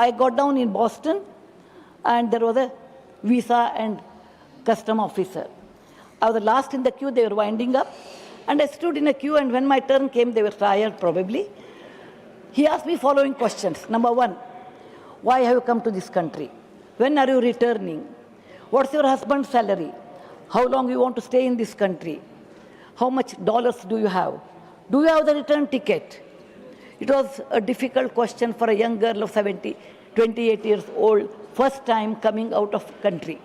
I got down in Boston, and there was a visa and custom officer. I was the last in the queue. They were winding up, and I stood in a queue, and when my turn came, they were tired probably. He asked me following questions. Number one, why have you come to this country? When are you returning? What's your husband's salary? How long you want to stay in this country? How much dollars do you have? Do you have the return ticket? It was a difficult question for a young girl of 28 years old, first time coming out of country.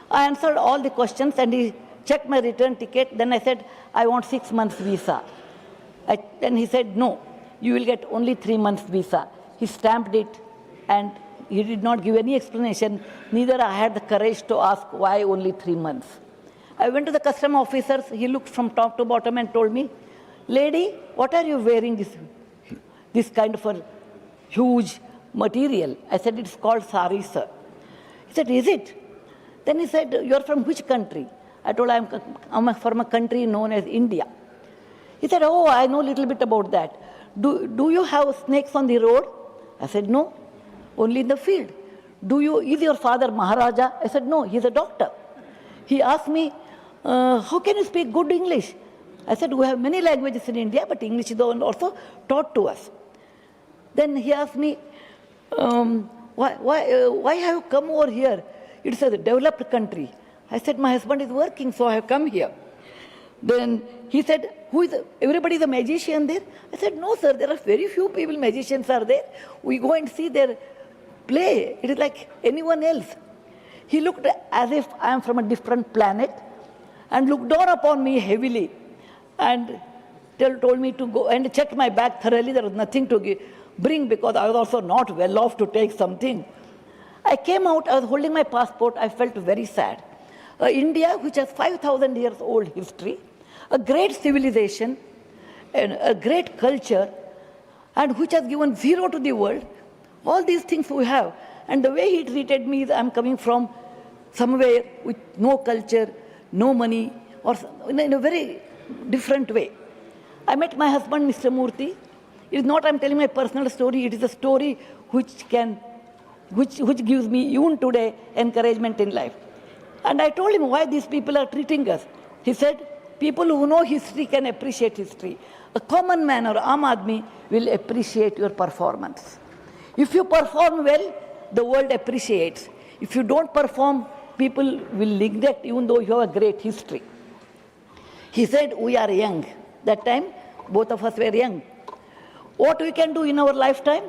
I answered all the questions, and he checked my return ticket. Then I said, I want 6 months visa. Then he said, no, you will get only 3 months visa. He stamped it, and he did not give any explanation. Neither I had the courage to ask why only 3 months. I went to the custom officers. He looked from top to bottom and told me, lady, what are you wearing this kind of a huge material? I said, it's called sari, sir. He said, is it? Then he said, you're from which country? I told him, I'm from a country known as India. He said, oh, I know a little bit about that. Do you have snakes on the road? I said, no, only in the field. Is your father Maharaja? I said, no, he's a doctor. He asked me, how can you speak good English? I said, we have many languages in India, but English is the one also taught to us. Then he asked me, why have you come over here? It's a developed country. I said, my husband is working, so I have come here. Then he said, everybody is a magician there? I said, no, sir, there are very few people, magicians are there. We go and see their play. It is like anyone else. He looked as if I am from a different planet and looked down upon me heavily and told me to go and check my bag thoroughly. There was nothing to bring because I was also not well off to take something. I came out, I was holding my passport. I felt very sad. India, which has 5,000 years old history, a great civilization, and a great culture, and which has given zero to the world, all these things we have. And the way he treated me is I'm coming from somewhere with no culture, no money, or in a very different way. I met my husband, Mr. Murty. It is not I'm telling my personal story, it is a story which gives me even today encouragement in life. And I told him why these people are treating us. He said, people who know history can appreciate history. A common man or Aam Aadmi will appreciate your performance. If you perform well, the world appreciates. If you don't perform, people will neglect even though you have a great history. He said, we are young. That time, both of us were young. What we can do in our lifetime?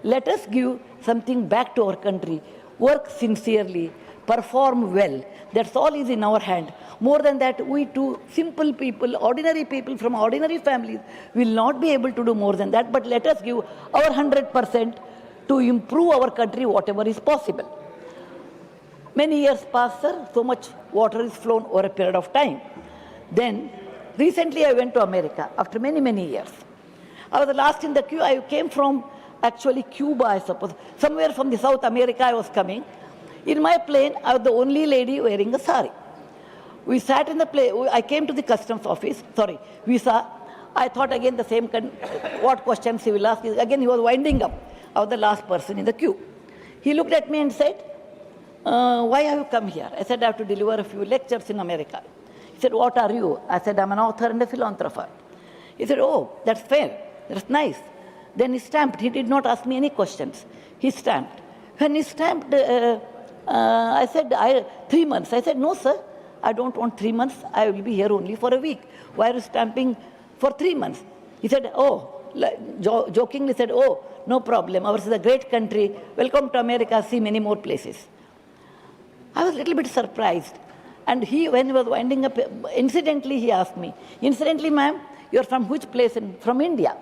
Let us give something back to our country. Work sincerely. Perform well. That's all is in our hand. More than that, we too, simple people, ordinary people from ordinary families, will not be able to do more than that. But let us give our 100% to improve our country, whatever is possible. Many years passed, sir. So much water is flown over a period of time. Then, recently I went to America after many, many years. I was the last in the queue. I came from actually Cuba, I suppose. Somewhere from the South America I was coming. In my plane, I was the only lady wearing a sari. We sat in the plane. I came to the customs office, visa. I thought again the same, what questions he will ask. Again, he was winding up. I was the last person in the queue. He looked at me and said, why have you come here? I said, I have to deliver a few lectures in America. He said, what are you? I said, I'm an author and a philanthropist. He said, oh, that's fair. That's nice. Then he stamped. He did not ask me any questions. He stamped. When he stamped, I said, 3 months. I said, no, sir, I don't want 3 months. I will be here only for a week. Why are you stamping for 3 months? He said, jokingly said, oh, no problem. Ours is a great country. Welcome to America. See many more places. I was a little bit surprised. And when he was winding up, incidentally, he asked me, incidentally, ma'am, you're from which place? From India.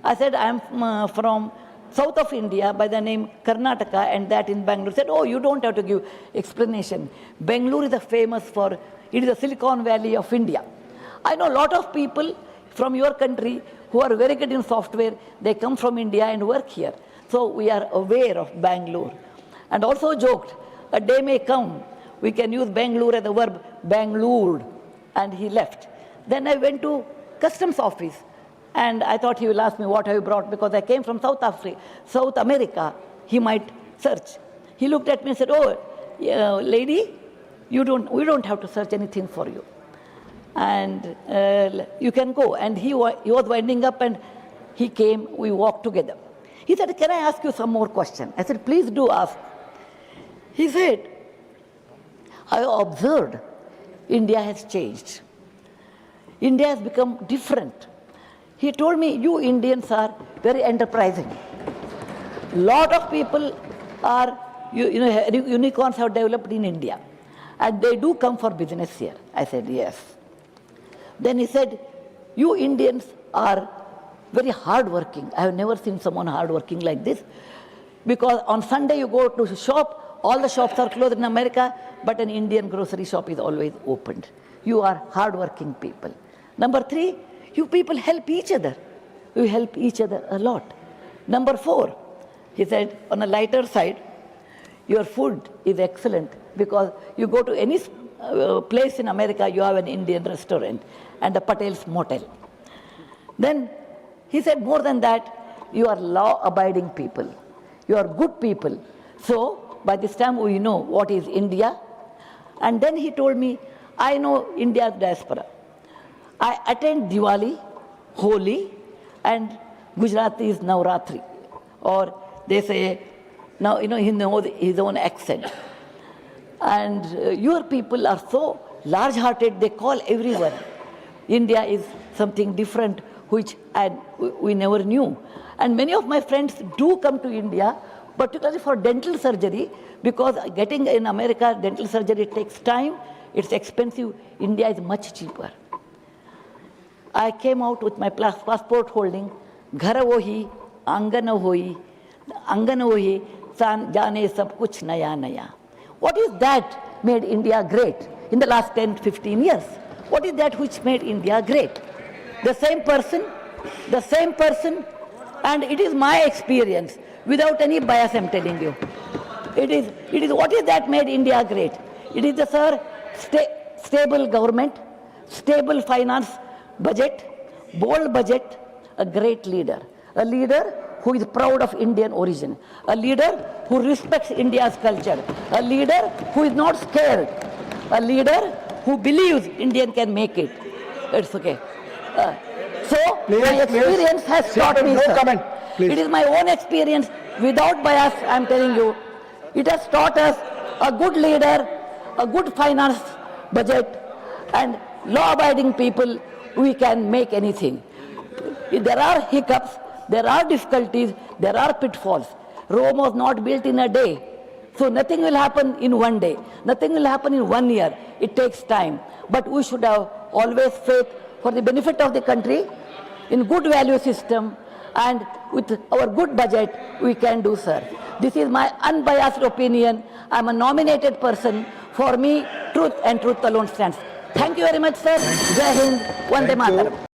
I said, I'm from south of India by the name Karnataka, and that in Bangalore. He said, oh, you don't have to give explanation. Bangalore is famous for, it is the Silicon Valley of India. I know a lot of people from your country who are very good in software. They come from India and work here. So we are aware of Bangalore. And also joked, a day may come, we can use Bangalore as the verb Bangalored. And he left. Then I went to customs office. And I thought he will ask me, what have you brought? Because I came from South America. he might search. He looked at me and said, oh, lady, we don't have to search anything for you. And you can go. And he was winding up and he came, we walked together. He said, can I ask you some more questions? I said, please do ask. He said, I observed India has changed. India has become different. He told me, you Indians are very enterprising. Lot of people are, unicorns have developed in India. And they do come for business here. I said, yes. Then he said, you Indians are very hardworking. I have never seen someone hardworking like this. Because on Sunday you go to a shop, all the shops are closed in America, but an Indian grocery shop is always opened. You are hardworking people. Number 3, you people help each other. You help each other a lot. Number 4, he said, on a lighter side, your food is excellent because you go to any place in America, you have an Indian restaurant and a Patel's motel. Then he said, more than that, you are law-abiding people. You are good people. So by this time we know what is India. And then he told me, I know India's diaspora. I attend Diwali, Holi, and Gujarati is Navratri. Or they say, now he knows his own accent. And your people are so large-hearted, they call everyone. India is something different, which we never knew. And many of my friends do come to India, particularly for dental surgery, because getting in America, dental surgery takes time, it's expensive. India is much cheaper. I came out with my passport holding, Ghar wohi, Angan wohi, Jane sab kuch naya naya. What is that made India great in the last 10-15 years? What is that which made India great? The same person, and it is my experience, without any bias I'm telling you. It is what is that made India great? It is the stable government, stable finance budget, bold budget, a great leader. A leader who is proud of Indian origin. A leader who respects India's culture. A leader who is not scared. A leader who believes Indian can make it. It's okay. My experience has taught me, no comment, please. It is my own experience, without bias, I'm telling you. It has taught us a good leader, a good finance budget, and law-abiding people, we can make anything. There are hiccups, there are difficulties, there are pitfalls. Rome was not built in a day. So nothing will happen in one day. Nothing will happen in 1 year. It takes time. But we should have always faith for the benefit of the country, in good value system, and with our good budget, we can do, sir. This is my unbiased opinion. I'm a nominated person. For me, truth and truth alone stands. Thank you very much, sir. Jai Hind, Vande Mataram.